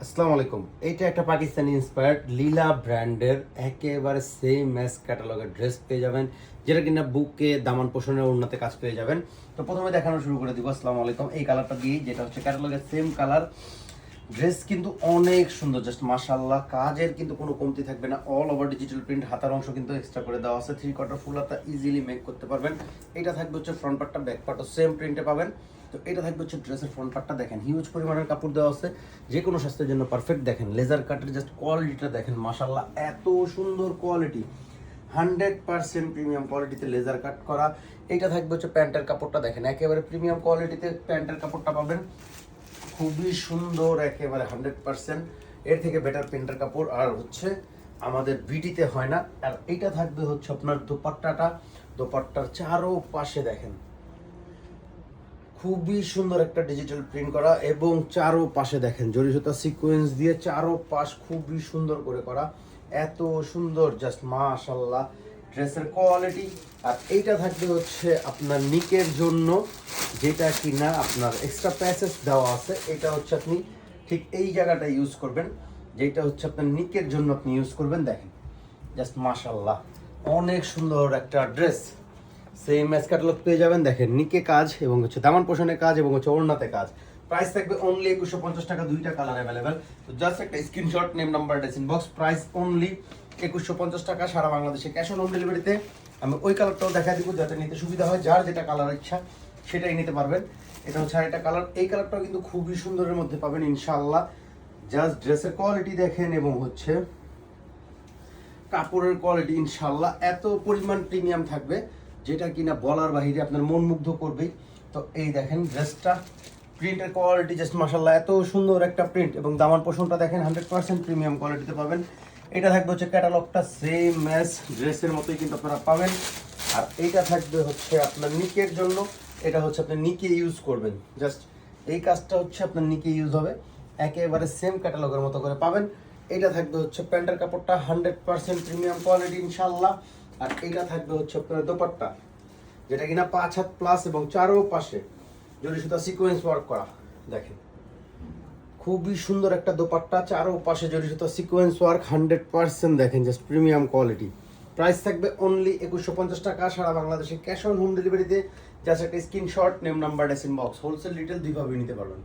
আসসালামু আলাইকুম। এইটা একটা পাকিস্তানি ইন্সপায়ার্ড লীলা ব্র্যান্ডের একেবারে সেম ম্যাচ ক্যাটালগের ড্রেস পেয়ে যাবেন, যেটা কিনা বুকে দামান পোষণের ওড়নাতে কাজ পেয়ে যাবেন। তো প্রথমে দেখানো শুরু করে দিব। আসসালামু আলাইকুম। এই কালারটা দিয়ে, যেটা হচ্ছে ক্যাটালগের সেম কালার, ড্রেস কিন্তু অনেক সুন্দর, জাস্ট মাশাআল্লাহ। কাজের কিন্তু কোনো কমতি থাকবে না। অল ওভার ডিজিটাল প্রিন্ট, হাতার অংশ কিন্তু এক্সট্রা করে দেওয়া আছে। 3/4 ফুল হাতা ইজিলি মেক করতে পারবেন। এটা থাকবে হচ্ছে ফ্রন্ট পার্টটা, ব্যাক পার্টও সেম প্রিন্টে পাবেন। তো এটা থাকবে হচ্ছে ড্রেসের ফ্রন্ট পার্টটা। দেখেন হিউজ পরিমাণের কাপড় দেওয়া আছে, যে কোনো স্বাস্থ্যের জন্য পারফেক্ট। দেখেন লেজার কাটের জাস্ট কোয়ালিটিটা দেখেন, মাশাআল্লাহ এত সুন্দর কোয়ালিটি। 100% প্রিমিয়াম কোয়ালিটিতে লেজার কাট করা। এটা থাকবে হচ্ছে প্যান্টের কাপড়টা। দেখেন একেবারে প্রিমিয়াম কোয়ালিটিতে প্যান্টের কাপড়টা পাবেন, খুবই সুন্দর, একেবারে 100%। এর থেকে বেটার প্রিন্টের কাপড় আর হচ্ছে আমাদের বিডিতে হয় না। আর এইটা থাকবে হচ্ছে আপনার দোপাট্টাটা। দোপাট্টার চারো পাশে দেখেন খুবই সুন্দর একটা ডিজিটাল প্রিন্ট করা, এবং চারো পাশে দেখেন জরি সুতা সিকোয়েন্স দিয়ে চারো পাশ খুবই সুন্দর করে করা। এত সুন্দর, জাস্ট মাশাআল্লাহ ড্রেসের কোয়ালিটি। আর এইটা থাকবে হচ্ছে আপনার নিকের জন্য, যেটা কিনা আপনার এক্সট্রা প্যাচেস দেওয়া আছে। এটা হচ্ছে আপনি ঠিক এই জায়গাটা ইউজ করবেন, যেটা হচ্ছে আপনার নিকের জন্য আপনি ইউজ করবেন। দেখেন জাস্ট মাশাআল্লাহ অনেক সুন্দর একটা ড্রেস। সেম ম্যাচ ক্যাটালগ পেয়ে যাবেন। দেখেন নিকে কাজ এবং হচ্ছে দামান পোষণে কাজ এবং হচ্ছে ওড়নাতে কাজ। প্রাইস থাকবে অনলি 2150 টাকা। দুইটা কালার অ্যাভেলেবেল। তো জাস্ট একটা screenshot, name number, ডেসিন box. Price only 2150 টাকা সারা বাংলাদেশে, ক্যাশ অন হোম ডেলিভারিতে। আমি ওই কালারটাও দেখা দিব যাতে নিতে সুবিধা হয়, যার যেটা কালার ইচ্ছা সেটাই নিতে পারবেন। এটা হচ্ছে আরেকটা কালার। এই কালারটাও কিন্তু খুবই সুন্দরের মধ্যে পাবেন ইনশাআল্লাহ। জাস্ট ড্রেসের কোয়ালিটি দেখেন এবং হচ্ছে কাপড়ের কোয়ালিটি ইনশাআল্লাহ এত পরিমাণ প্রিমিয়াম থাকবে, যেটা কিনা বলার বাহিরে, আপনার মন মুগ্ধ করবেই। তো এই দেখেন ড্রেসটা, প্রিন্টের কোয়ালিটি জাস্ট মাশাআল্লাহ এত সুন্দর একটা প্রিন্ট, এবং দামান পোষণটা দেখেন 100% প্রিমিয়াম কোয়ালিটিতে পাবেন। এটা থাকবে হচ্ছে ক্যাটালগটা সেম ম্যাচ ড্রেসের মতোই কিন্তু আপনারা পাবেন। আর এইটা থাকবে হচ্ছে আপনার নিকের জন্য। এটা হচ্ছে আপনি নিকে ইউজ করবেন, জাস্ট এই কাজটা হচ্ছে আপনার নিকে ইউজ হবে, একেবারে সেম ক্যাটালগের মতো করে পাবেন। এটা থাকবে হচ্ছে প্যান্টের কাপড়টা 100% প্রিমিয়াম কোয়ালিটি ইনশাআল্লাহ। আর এটা থাকবে হচ্ছে আপনার দোপাট্টা, যেটা কিনা 5 হাত প্লাস এবং চারো পাশে জরি সুতা সিকোয়েন্স ওয়ার্ক করা। দেখেন খুবই সুন্দর একটা দোপাট্টা, চারো পাশে জরি সুতা সিকোয়েন্স ওয়ার্ক 100%। দেখেন জাস্ট প্রিমিয়াম কোয়ালিটি। প্রাইস থাকবে অনলি 2150 টাকা সারা বাংলাদেশে, ক্যাশ অন হোম ডেলিভারিতে। জাস্ট একটা screenshot, name number, ডেসিন box. Wholesale retail দুইভাবে নিতে পারবেন।